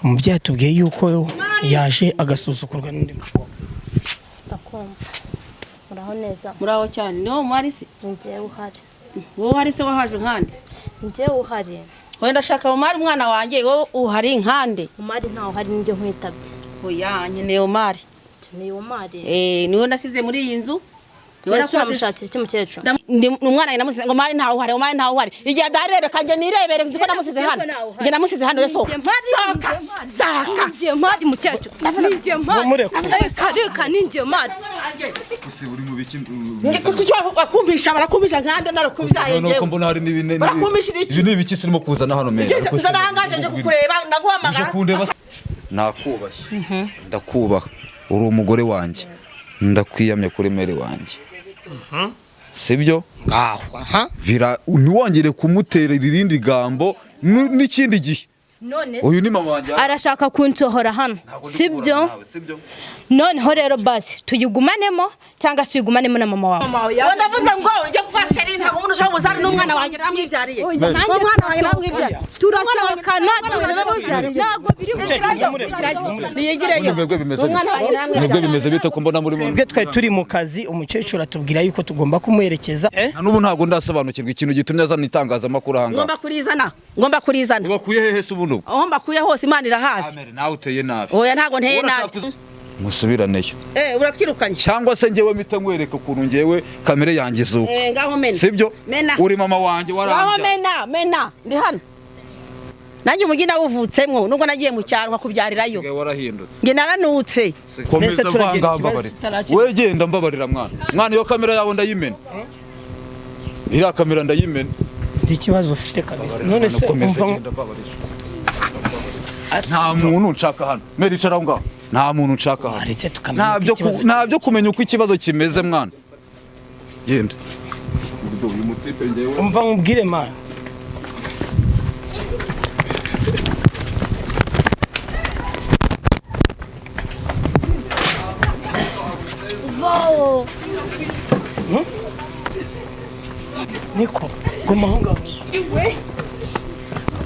umubyeyi atubwiye yuko yaje agasusukurwa n'undi mukobwa. Ndakumva. Muraho neza. Muraho cyane. Niho mwari se? Ngiye uhari. Wowe hari se wahaje nkande? Ngiye uhari. Wowe ndashaka umari mwana wanjye wowe uhari nkande. Umari ntaho hari njye nkwitabye. Oya nyine umari. Ni umari. Niwe nasize muri iyi nzu. Niwe namushakira iki mukecuru? Ndi umwana namusize ngo mari ntaho hari, umari ntaho hari. Igihe darere kanje nirebere biziko namusize hano. Nge namusize hano reso. Saka. Ngiye mari mukecuru. Ngiye mari. Reka ninjye mari. Ese uri mu biki? Bakumbisha barakumbisha nkande narakubyaye. Nuko mbona hari n'ibine. Barakumbishira iki? Ibi ni ibiki sirimo kuzana hano meza. Nzarangaje nje kukureba ndaguhamagara. Nakubashye. Ndakubaha. Uri umugore wanjye. Ndakwiyamye kuri mere wanjye. Sibyo? Ngaho. Vira niwongere kumuterera irindi gambo n'ikindi gihe. None Uyu ni mama wanjye. arashaka kunsohora hano. Sibyo? Noneho rero basi tuyigumanemo cyangwa se tuyigumanemo na mama wawe. Ndavuze ngo ujye gufasha Sety ntabwo umuntu ushobora kuzana n'umwana wanjye namwibyariye. Umwana wanjye namwibyariye. Turasohokana ntabwo niyegireyo. Nibwo bimeze bite ko mbona muri Bwe twe turi mu kazi umukecuru atubwira yuko tugomba kumuherekeza. N'ubu ntabwo ndasobanukirwa ikintu gitumye azana itangazamakuru hanga. Ngomba kurizana. Ubakuye hehe se ubundo? Aho mbakuye hose Imana irahazi. Nawe uteye nabi. Oya ntago nteye nabi. Musubiraneyo. Uratwirukanye. Cyangwa se ngewe mita nkwereka ukuntu ngewe kamere yanjye izuka. Ngaho mena. Sibyo? Mena. Uri mama wanjye warambya. Ngaho mena ndi hano. Nanjye umugina wuvutsemwo nubwo nagiye mu cyaro nkakubyarirayo. Ngewe warahindutse. Nge naranutse. Komeza vanga mbabarira. We genda mbabarira mwana. Mwana iyo kamera yawe ndayimena. Iriya kamera ndayimena. Ikibazo ufite kabisa. None se umva nta muntu nshaka hano. Meri cara ngaho. Nta muntu nshaka hano. aretse tukamenya ikibazo. Ntabyo kumenya uko ikibazo kimeze mwana. Genda. Umva mubwire man. Wow. Niko guma aho ngaho.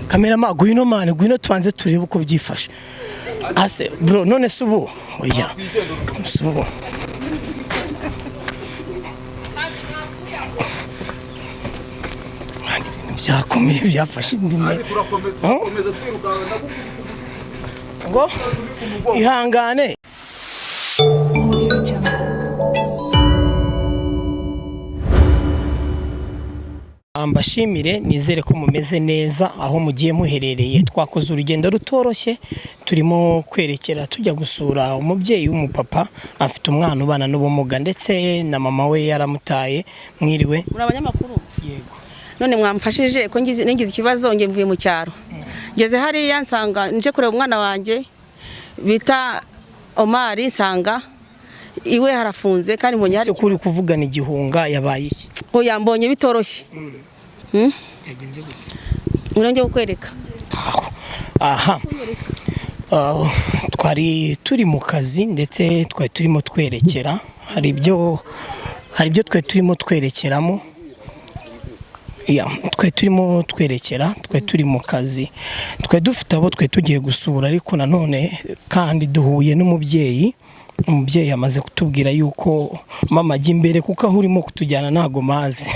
Kamerama gwino mane gwino tubanze turebe uko byifashe. Ase bro none subu oya. Subu. Byakomeye byafashe indime. Ngo ihangane. Ambashimire nizere ko mumeze neza aho mugiye muherereye. Twakoze urugendo rutoroshye turimo kwerekera tujya gusura umubyeyi w'umupapa afite umwana ubana n'ubumuga ndetse na mama we yaramutaye. Mwiriwe muri abanyamakuru. Yego. None mwamfashije ko ngize ikibazo nge mvuye mu cyaro. Ngeze hariya nsanga nje kureba umwana wanjye bita Omari nsanga iwe harafunze kandi mbonye hari kuri kuvugana igihunga yabaye iki? Oya mbonye bitoroshye. Yagenze gute? Urongeye kukwereka. Aha. Twari turi mu kazi ndetse twari turimo twerekera. Hari ibyo twari turimo twerekeramo. Twari turimo twerekera, twari turi mu kazi. Twari dufite abo twari tugiye gusura ariko nanone kandi duhuye n'umubyeyi. Umubyeyi amaze kutubwira yuko mama ajya imbere kuko aho urimo kutujyana ntago mazi.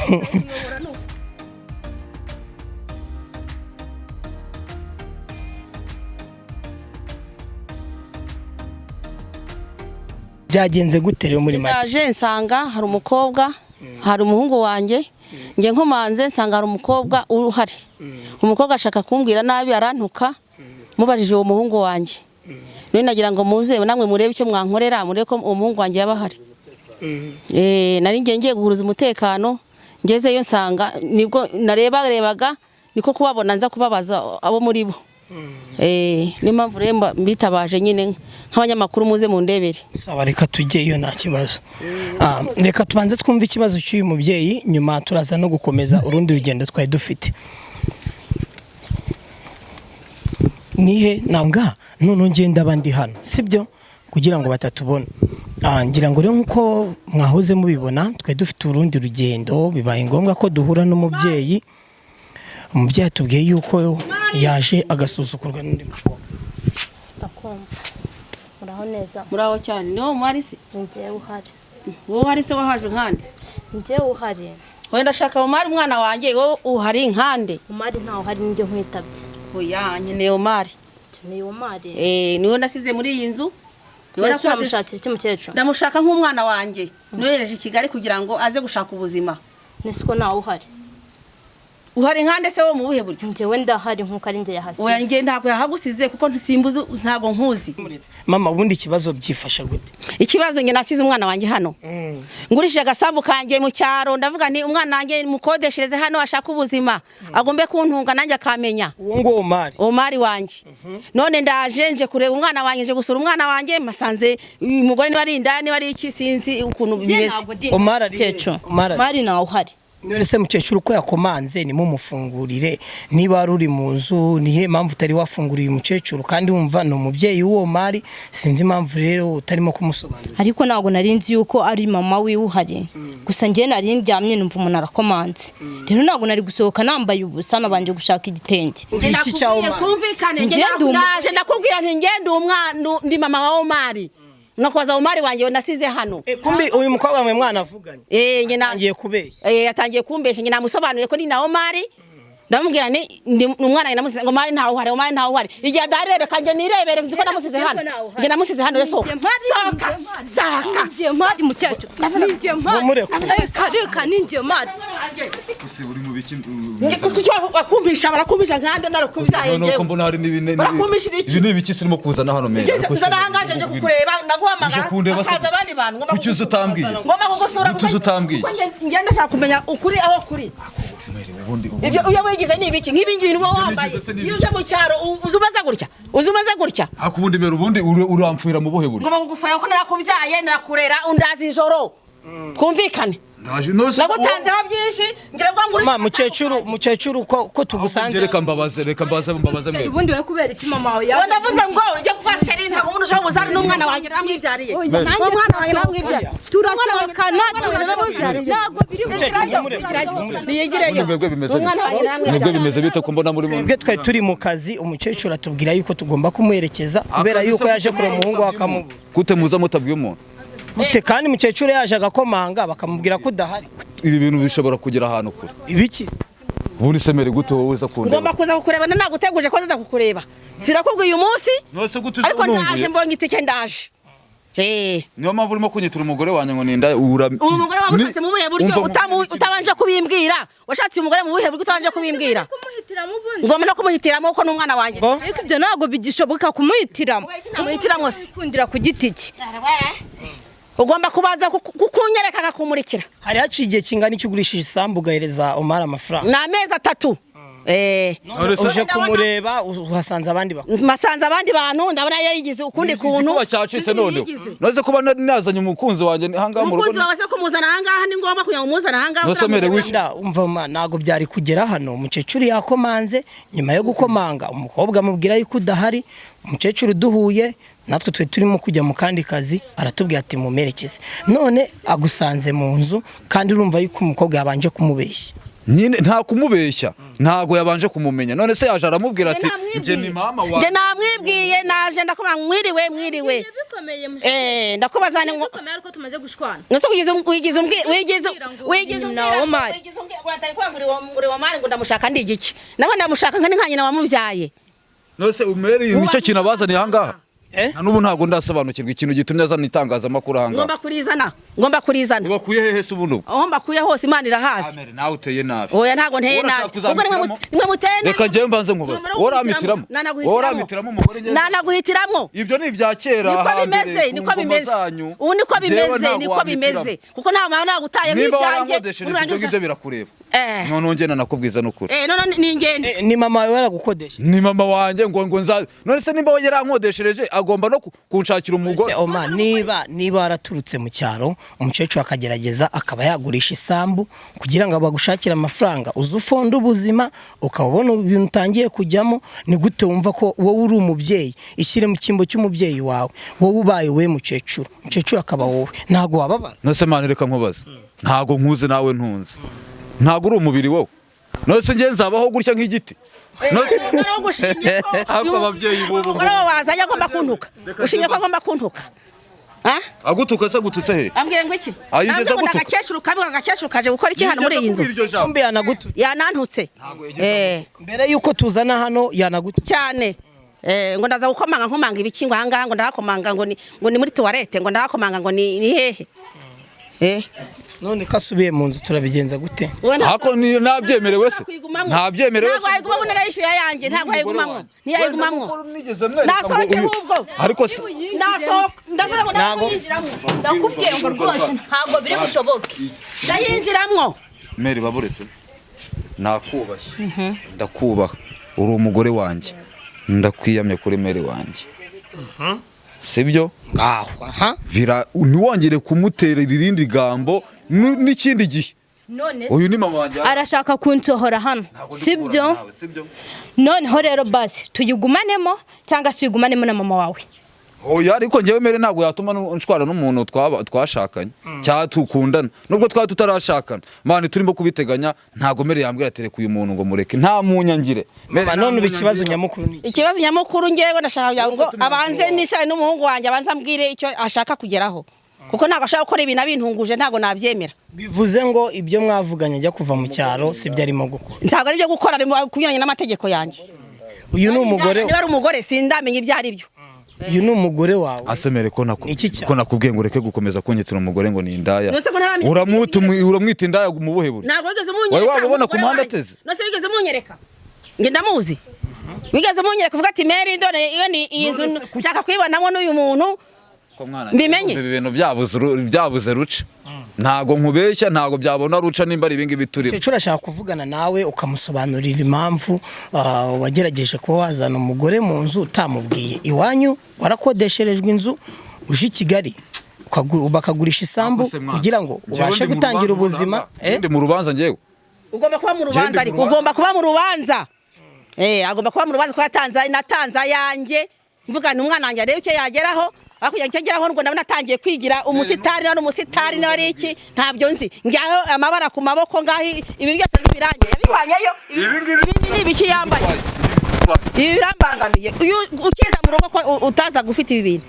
Byagenze gute rero muri make? Naje nsanga hari umukobwa, hari umuhungu wanjye, nge nkomanze nsanga hari umukobwa uhari. Umukobwa ashaka kumbwira nabi arantuka, mubajije uwo muhungu wanjye. None nagira ngo muze namwe murebe icyo mwankorera, murebe ko umuhungu wanjye yabahari. Nari ngiye guhuruza umutekano, ngezeyo nsanga nibwo narebaga niko kubabona nza kubabaza abo muri bo. N'impamvu remba mbitabaje nyine nk'abanyamakuru muze mu ndebere. Saba reka tujyeyo nta kibazo. Reka tubanze twumve ikibazo cy'uyu mubyeyi nyuma turaza no gukomeza urundi rugendo twari dufite. Nihe nabwa none ngenda abandi hano sibyo kugira ngo batatubona. Ngira ngo rero nkuko mwahoze mubibona twari dufite urundi rugendo bibaye ngombwa ko duhura n'umubyeyi. Umubyeyi atubwiye yuko yaje agasusukurwa n'undi mukobwa. ndakumva. Muraho neza. muraho cyane niho mwari se Njyewe uhari. wowe hari se wahaje nkande Njyewe uhari. wenda ndashaka umari mwana wanjye wowe uhari nkande Umari ntawe uhari njye nkwitabye. oya nyine umari Ni umari. niwe nasize muri iyi nzu Niwe namushakira iki mukecuru? ndamushaka nk'umwana wanjye nohereje i Kigali kugira ngo aze gushaka ubuzima Nisiko ntawe uhari. uhari nkande se wo mu buhe buryo Njyewe ndahari nkuko ari njye yahasize. oya njye ntabwo yahagusize kuko nsimbuze ntabwo nkuzi mama ubundi ikibazo byifasha gute? ikibazo njye nasize umwana wanjye hano ngurishije agasambu kanjye mu cyaro ndavuga nti umwana wanjye mukodeshereze hano ashaka ubuzima agombe kuntunga nanjye akamenya Uwo ngo Omari. Omari wanjye none ndaje nje kureba umwana wanjye nje gusura umwana wanjye masanze uyu mugore niba ari indani niba ari iki sinzi ukuntu bimeze Omari ari Mukecuru. Omari. Umari ntawe uhari. None se mukecuru ko yakomanze nimumufungurire niba ari uri mu nzu nihe mpamvu utari wafunguriye umukecuru kandi wumva ni umubyeyi w'uwo Mari sinzi impamvu rero utarimo kumusobanurira. Ariko ntabwo nari nzi yuko ari mama wiwe uhari. Gusa njye nari ndyamye numva umuntu arakomanze. Rero ntabwo nari gusohoka nambaye ubusa nabanje gushaka igitenge. Iki cyawo twumvikane ndaje ndakubwira nti ngende umwana ndi mama wa Omari nakoza Omari wanjye nasize hano kumbi uyu mukobwa mwe mwana avuganye nge nagiye kubeshya yatangiye kumbeshya nge namusobanuye ko ni na Omari ndamubwira ni umwana wanjye namusize ngo Omari ntawe uhari Omari ntawe uhari igihe adarebe kanje nirebere nzi ko namusize hano nge namusize hano rero soka Njye Mari mukecuru. Njye Mari. Reka ninjye Mari. ese uri mu biki bakumbisha barakumbisha nkande narakubyaye no ko mbona hari n'ibine ibi ni ibiki sirimo kuzana hano meza nzanangaje nje kukureba ndaguhamagara akaza abandi bantu ngomba kucyuza utambwiye ngomba kugusura kucyuza utambwiye ngenda ndashaka kumenya ukuri aho kuri ibyo uyo wigize ni ibiki nk'ibi ngibi nibo wambaye iyo uje mu cyaro uzumaze gutya hakubundi mbere ubundi uramfuira mu buhe buryo ngomba kugufura ko narakubyaye narakurera undaza ijoro twumvikane nagutanzeho byinshi ngira ngo ngure mukecuru ko tugusanze reka mbabaze mwe Ubundi we kubera iki mama wawe? ndavuze ngo ujye gufasha rinta ngo umuntu ushobora kuzana n'umwana wanjye namwibyariye umwana wanjye namwibyariye Turashakana ntabwo niyegireyo mwebwe bimeze bite ko mbona muri twebwe twari turi mu kazi umukecuru atubwira yuko tugomba kumuherekeza kubera yuko yaje kureba umuhungu wa akamubura gute muza mutabwiye umuntu gute kandi mukecuru yaje agakomanga bakamubwira ko udahari ibi bintu bishobora kugera ahantu kure ibiki ubundi semere gute wowe uza kundeba ngomba kuza kukureba naguteguje ko nza kukureba sirakubwiye uyu munsi ariko ndaje mbonye itike ndaje niyo mpamvu urimo kunyitura umugore wanjye ngo Nindaya umugore wamushatse mu buhe buryo utabanje kubimbwira washatse umugore mu buhe buryo utabanje kubimbwira ngomba no kumuhitiramo uko n'umwana wanjye ariko ibyo ntabwo bigishoboka kumuhitiramo kumuhitiramo se kundira ku giti cye ugomba kubanza kukunyereka akakumurikira hari haciye igihe kingana iki ugurishije isambu ugahereza Omari amafaranga ni amezi 3 uje kumureba uhasanze abandi bantu masanze abandi bantu ndabona yayigize ukundi kuntu kuba cyacitse none naze kuba nazanye umukunzi wanjye hanga mu rugo umukunzi wawe se kumuzana hangaha ni ngomba kunya umuzana hangaha nosomere wishinda umva nago byari kugera hano umukecuru yakomanze nyuma yo gukomanga umukobwa amubwira yuko udahari umukecuru duhuye natwe twe turimo kujya mu kandi kazi aratubwira ati mumerekeze none agusanze mu nzu kandi urumva yuko umukobwa yabanje kumubeshya nyine nta kumubeshya ntago yabanje kumumenya none se yaje aramubwira ati nje ni mama wa nje namwibwiye naje ndakoma mwiriwe ndakubazane ngo ko tumaze gushwana nose wigize na Omari uratari kwa muri wa Mari ngo ndamushaka ndi igiki nabo ndamushaka nkani nkanyina wamubyaye nose umeri nicyo kintu abazaniye hangaha nubu ntago ndasobanukirwa ikintu gitumye azana itangazamakuru hangaha ngomba kurizana ubakuye hehe se ubundi aho mbakuye hose Imana irahazi nawe uteye nabi oya ntago nteye nabi ubwo nimwe muteye reka ngiye mbanze nkubaza woramitiramo umugore ngiye nanaguhitiramo ibyo ni ibya kera niko bimeze kuko nta mpamvu nagutaye mwibyanjye ibyo birakureba none ngena nakubwiza n'ukuri none ningende ni mama wawe yaragukodesha ni mama wanjye ngo nza none se nimba yarankodeshereje agomba no kunshakira umugore Oma niba waraturutse mu cyaro umukecuru akagerageza akaba yagurisha isambu kugira ngo bagushakire amafaranga uzufonda ubuzima ukabona ibintu utangiye kujyamo ni gute wumva ko wowe uri umubyeyi ishyire mu kimbo cy'umubyeyi wawe wowe ubaye we mukecuru akaba wowe ntago wababara nose mane reka nkubaza ntago nkuze nawe ntunze ntago uri umubiri wowe nose nge nzabaho gutya nk'igiti Ako ababyeyi bo umugore wazanye agomba kuntuka ushimye ko agomba kuntuka agutuka se gututse he ambwire ngo iki ayigeze gutuka agakecuru kabiga agakecuru kaje gukora iki hano muri iyi nzu Kumbe yanagututse yanantutse mbere yuko tuzana hano yanagututse cyane ngo ndaza gukomanga nkomanga ibiki ngo ahangaha ngo ndakomanga ngo ni muri toilette ngo ndakomanga ngo ni hehe none kasubiye mu nzu turabigenza gute ako ni nabyemerewe se ntabyemerewe ntabwo ayigumamo narayishyuye yanjye ntabwo ayigumamo ntiyayigumamo nasohoke ahubwo ariko nasohoka ndavuga ngo ndayinjiramo ndakubwiye ngo rwose ntabwo biri bushoboke ndayinjiramo Meri baburetse nakubashye ndakubaha uri umugore wanjye ndakwiyamye kuri Meri wanjye sibyo ngaho ntiwongere kumuterera irindi gambo n'ikindi gihe none uyu ni mama wanjye arashaka kunsohora hano sibyo noneho rero basi tuyigumanemo cyangwa se tuyigumanemo na mama wawe oya ariko njyewe Mere ntabwo yatuma nshwara n'umuntu twashakanye cyangwa tukundana nubwo twaba tutarashakana mani turimo kubiteganya ntabwo Mere yambwira ati reka uyu muntu ngo mureke nta munyangire none ubu ikibazo nyamukuru ni ikibazo nyamukuru ngewe ndashaka ngo abanze nicare n'umuhungu wanjye abanze ambwire icyo ashaka kugeraho kuko ntabwo ashaka gukora ibintu abintunguje ntabwo nabyemera bivuze ngo ibyo mwavuganye ajya kuva mu cyaro si byo arimo gukora ntabwo ari byo gukora kunyuranye n'amategeko yanjye uyu ni umugore niba ari umugore sindamenya ibyo ari byo uyu ni umugore wawe asemere ko nakubwiye ngo ureke gukomeza kunyitira umugore ngo ni indaya uramwita indaya mu buhe buri ntabwo wigeze munyereka wari wabona ku muhanda ateze nose wigeze munyereka nge ndamuzi wigeze munyereka uvuga ati Meri ndone iyo ni iyi nzu nshaka kuyibonamo n'uyu muntu mbimenye ibintu byabuze ruca ntago nkubeshya ntago byabona ruca nimba ari ibingi biturimo cyo urashaka kuvugana nawe ukamusobanurira impamvu wagerageje kuba wazana umugore mu nzu utamubwiye iwanyu warakodesherejwe inzu uje i Kigali bakagurisha isambu kugira ngo ubashe gutangira ubuzima ndi mu rubanza ngewe ugomba kuba mu rubanza ariko ugomba kuba mu rubanza agomba kuba mu rubanza ko natanze yanjye mvuga ni umwana wanjye arebe icyo yageraho akuya cyageraho ngo ndabona atangiye kwigira umusitari na umusitari na ari iki ntabyo nzi njyaho amabara ku maboko ngahi ibi byose birangiye bivanyeyo ibi ni biki yambaye ibi birambangamiye ukiza mu rugo ko utaza gufita ibi bintu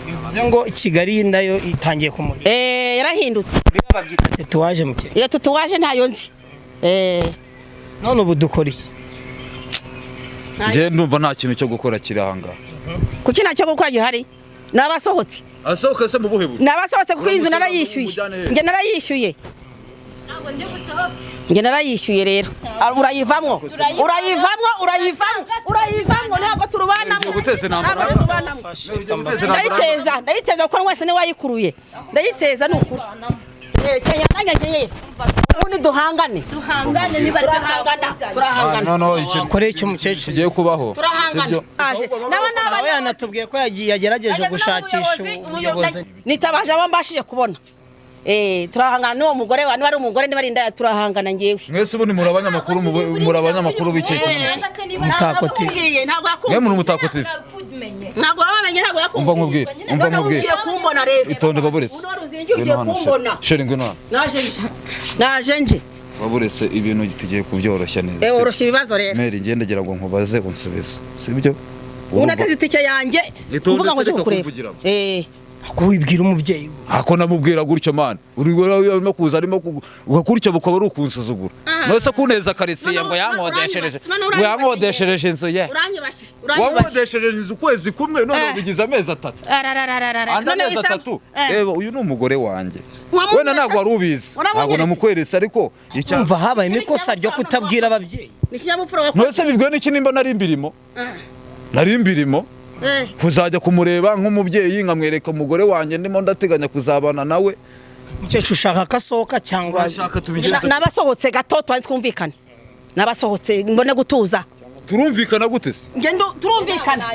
bivuze ngo Kigali y'indayo itangiye kumurira yarahindutse babyita tatuwaje muke iyo tatuwaje ntayo nzi none ubu dukora iki nje ndumva nta kintu cyo gukora kiri ahangaha kuki ntacyo gukora gihari nabasohotse asohoka se mu buhe buri nabasohotse kuko inzu narayishyuye nge narayishyuye nge narayishyuye rero urayivamwo ntabwo turubanamo ndayiteza kuko wese ni wayikuruye ndayiteza ni ukuri Kenya nange ngeye ubundi duhangane niba turahangana no kore icyo mukecuru kigiye kubaho turahangana nawe yanatubwiye ko yagerageje gushakisha umuyobozi nitabaje abo mbashije kubona turahangana n'uwo mugore wa niba ari umugore niba ari indaya turahangana ngewe mwese ubundi muri abanyamakuru b'icyerekezo mutakoti mwe muri umutakoti ntabwo wamenye ntabwo yakumva nkubwire kumbona rero itonde baburetse ugiye kumbona sheri ngwino naje nje baburetse ibintu tugiye kubyoroshya neza oroshya ibibazo rero Meri ngendagera ngo nkubaze unsubize sibyo unateze itike yanjye uvuga ngo cyo ako wibwira umubyeyi ako namubwira gutyo man urimo kuza arimo ugakurikira bukaba ari ukunsuzugura nose kuneza karitsiye ngo yankodeshereje inzu ye wankodeshereje inzu ukwezi kumwe none bigize amezi 3 amezi 3 reba uyu ni umugore wanjye wenda ntabwo wari ubizi ntabwo namukweretse ariko icyumva habaye imikosa ryo kutabwira ababyeyi nose bibwiwe n'iki nimba nari mbirimo kuzajya kumureba nk'umubyeyi nkamwereka umugore wanjye ndimo ndateganya kuzabana nawe mukecuru ushaka kasohoka cyangwa nabasohotse gato twumvikane nabasohotse mbone gutuza turumvikana gute turumvikana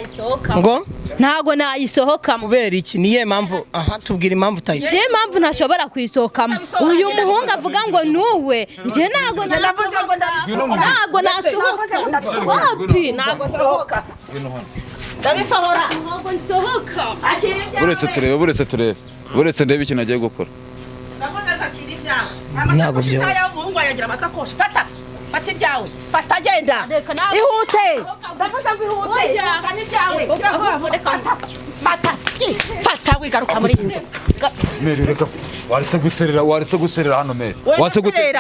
ngo ntago nayisohokamo kubera iki niye mpamvu tubwira impamvu utayisohoka niye mpamvu ntashobora kuyisohokamo uyu muhungu avuga ngo nuwe nje ntago nasohoka wapi ntago sohoka ndabisohora ntago nsohoka buretse ndebe ikintu agiye gukora ntabwo byo umuhungu yagira amasakoshi fata fata ibyawe fata genda ihute ndavuze ngo ihute kandi ibyawe fata wigaruka muri inzu Mere reka waretse guserera hano mere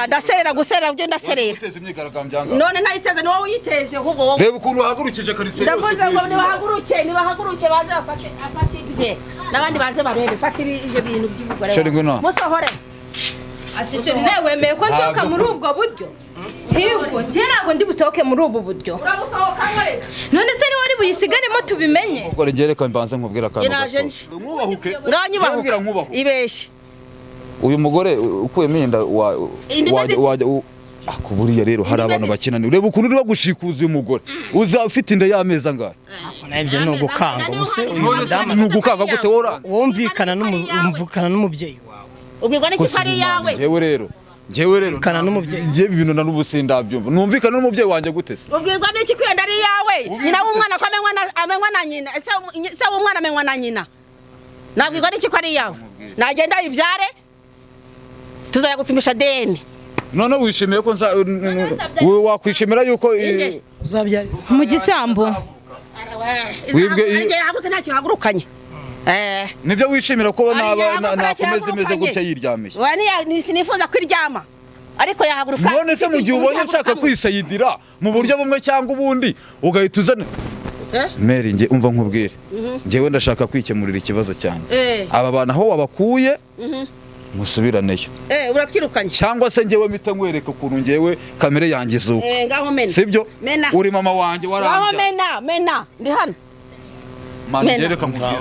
ndaserera ugenda ndaserera guteza imyigaragambyo anga none nayiteze ni wowe uyiteje ahubwo wowe reba ukuntu wahagurukije karitsiye yose ndavuze ngo nibahaguruke baze bafate ibye n'abandi baze barebe fata ibyo bintu by'umugore musohore asishuri nawe wemeye ko nsohoka muri ubwo buryo Higo, ntabwo ndi busohoke muri ubu buryo. Urabusohoka nkoreka. None se ni wari buyisigaremo tubimenye. Ubwo reka mbanze nkubwira kandi. Mwubahuke. Nganyubahuke. Ibeshye. Uyu mugore ukuyemo inda akuburiya rero hari abantu bakinani. Ureba ukuntu uri bagushikuza uyu mugore. Uzafite inda y'ameza ngahe. Nabyo no gukanga ubuse uyu mudamu no gukanga gute wora. Wumvikana n'umubyeyi wawe. Ubwirwa n'iki ari yawe. Jewe rero kana n'umubyeyi ngiye ibintu na n'ubusinda byumva numvikana n'umubyeyi wanje gute se ubwirwa n'iki kwenda ari yawe nyina w'umwana ko amenywa na nyina se w'umwana amenywa na nyina nabwirwa n'iki ko ari yawe nagenda ibyare tuzaya gupimisha DNA none wishimiye ko wakwishimira yuko uzabyara mu gisambo wibwe nge yabuke ntacyo hagurukanye nibyo wishimira ko nakomeza imeze gutya yiryamiye wani sinifuza kwiryama ariko yahaguruka none se mu gihe ubonye nshaka kwisayidira mu buryo bumwe cyangwa ubundi ugahita uzana Mary nge umva nkubwire ngewe ndashaka kwikemurira ikibazo cyane aba bana aho wabakuye musubiraneyo uratwirukanye cyangwa se ngewe mpita nkwereka ukuntu ngewe kamere yanjye izuka sibyo uri mama wanjye warambye mena ndi hano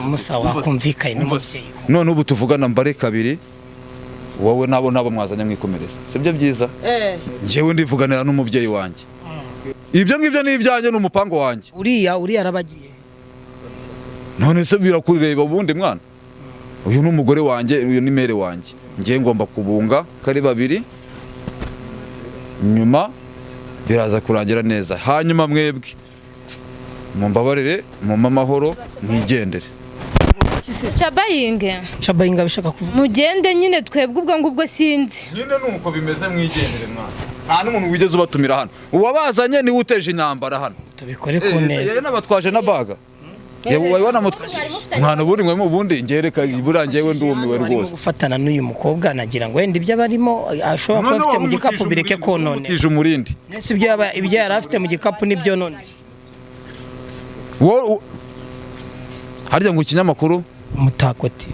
musawa kumvikanye n'umubyeyi none ubu tuvugana mbare kabiri wowe nabo mwazanye mwikomereza sibyo byiza ngewe ndivuganira n'umubyeyi wanjye ibyo ngibyo ni ibyanjye n'umupango wanjye uriya arabagiye none se birakureba ubundi mwana uyu ni umugore wanjye uyu ni mere wanjye ngiye ngomba kubunga kari babiri nyuma biraza kurangira neza hanyuma mwebwe mumbabarire mumpa amahoro mwigendere Cabayinga bishaka kuvuga mugende nyine twebwe ubwo ngubwo sinzi nyine nuko bimeze mwigendere mwana nta n'umuntu wigeze ubatumira hano uwabazanye niwe uteje intambara hano tubikore ku neza n'abatwaje na baga wabibona mwana ubundi mwe ubundi ngereka burangiyewe ndumiwe rwose gufatana n'uyu mukobwa nagira ngo wenda ibyo barimo ashobora kuba afite mu gikapu bireke konone tije umurindi nese ibyo yari afite mu gikapu nibyo none harya ngo ikinyamakuru mutakoti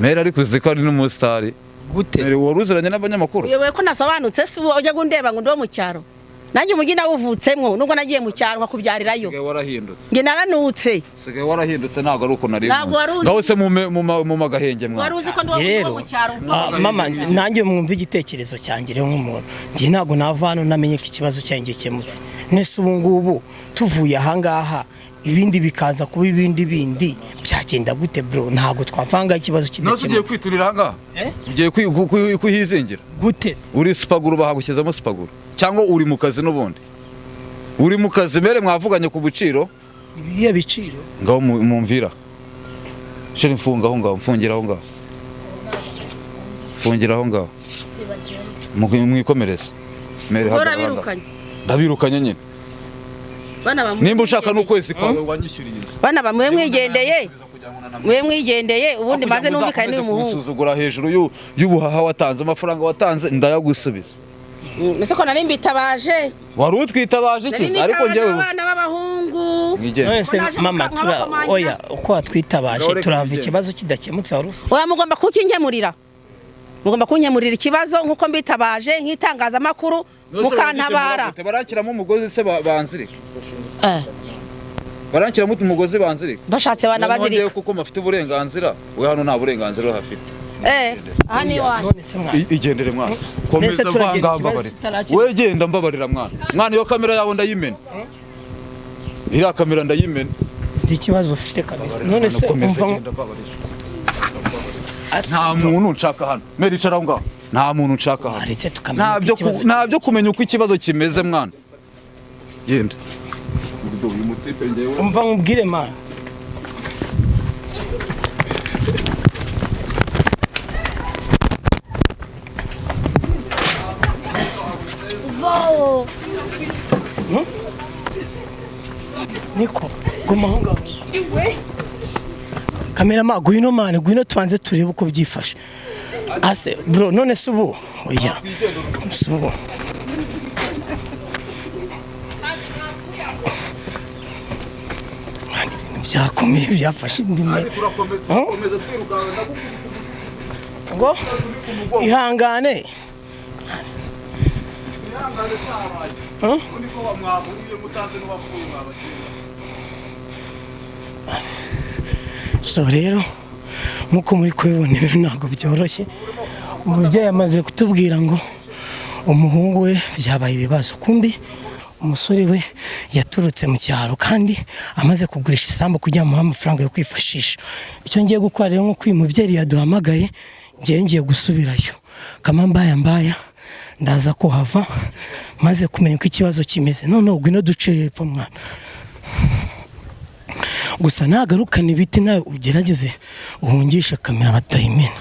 Mera ari kuzika ari n'umusitari gute waruziranye n'abanyamakuru uyoboye ko nasobanutse se ujya gundeba ngo ndo mu cyaro nanjye umujyi nawuvutsemwo nubwo nagiye mu cyaro nkakubyarirayo nge naranutse sigaye warahindutse ntago ari uko nari ngaho se mu magahenge mwana waruzi ko ndo mu cyaro mama nanjye mwumva igitekerezo cyanjye rero nk'umuntu nge ntago navano namenye ko ikibazo cyanjye gikemutse nese ubu ngubu tuvuye ahangaha ibindi bikaza kuba ibindi byagenda gute bro ntago twavanga ikibazo kidakemutse ugiye kwiturira ahangaha ugiye kuhizingira gute uri supaguru bahagushyizemo supaguru cyangwa uri mu kazi n'ubundi uri mu kazi mere mwavuganye ku buciro ibiye biciro ngaho mumvira sheri mfunga aho ngaho mfungira aho ngaho mwikomereza mere birukanye ndabirukanye nyine nimba ushaka n'ukwezi kwawe wanyishyuriye bana bamwe mwigendeye ubundi maze numvikane n'uyu muhungu usuzugura hejuru y'ubuhaha watanze amafaranga watanze ndayagusubiza ese ko nari mbitabaje wari utwitabaje iki ariko njyewe abana b'abahungu none mama oya uko watwitabaje turava ikibazo kidakemutse wari oya mugomba kunkemurira ikibazo nkuko mbitabaje nk'itangazamakuru mukantabara barakiramo umugozi se banzirika barakiramo umugozi banzirika bashatse bana bazirika kuko mafite uburenganzira we hano nta burenganzira hafite aha ni wawe igendere mwana komeza vanga mbabarira we genda mbabarira mwana iyo kamera yawe ndayimena iriya kamera ndayimena ikibazo ufite kabisa none se umva nta muntu nshaka hano mera icara aho ngaho nta muntu nshaka hano ntabyo kumenya uko ikibazo kimeze mwana genda umva nkubwire mwana niko guma aho ngaho kamera ma gwino tubanze turebe uko byifashe ase bro none se ubu oya subo byakomeye byafashe indime turakomeza twirukana ngo ihangane niko bamwaburiye mutaze n'abapfuye babakira so rero nkuko muri kubibona ibintu ntabwo byoroshye umubyeyi amaze kutubwira ngo umuhungu we byabaye ibibazo kumbi umusore we yaturutse mu cyaro kandi amaze kugurisha isambu kugira ngo amafaranga yo kwifashisha icyo ngiye gukora rero nko uyu mubyeyi yaduhamagaye ngiye gusubirayo kama mbaya ndaza kuhava maze kumenya uko ikibazo kimeze none gwino duce hepfo mwana gusa nagarukana ibiti nawe ugerageze uhungisha kamera batayimena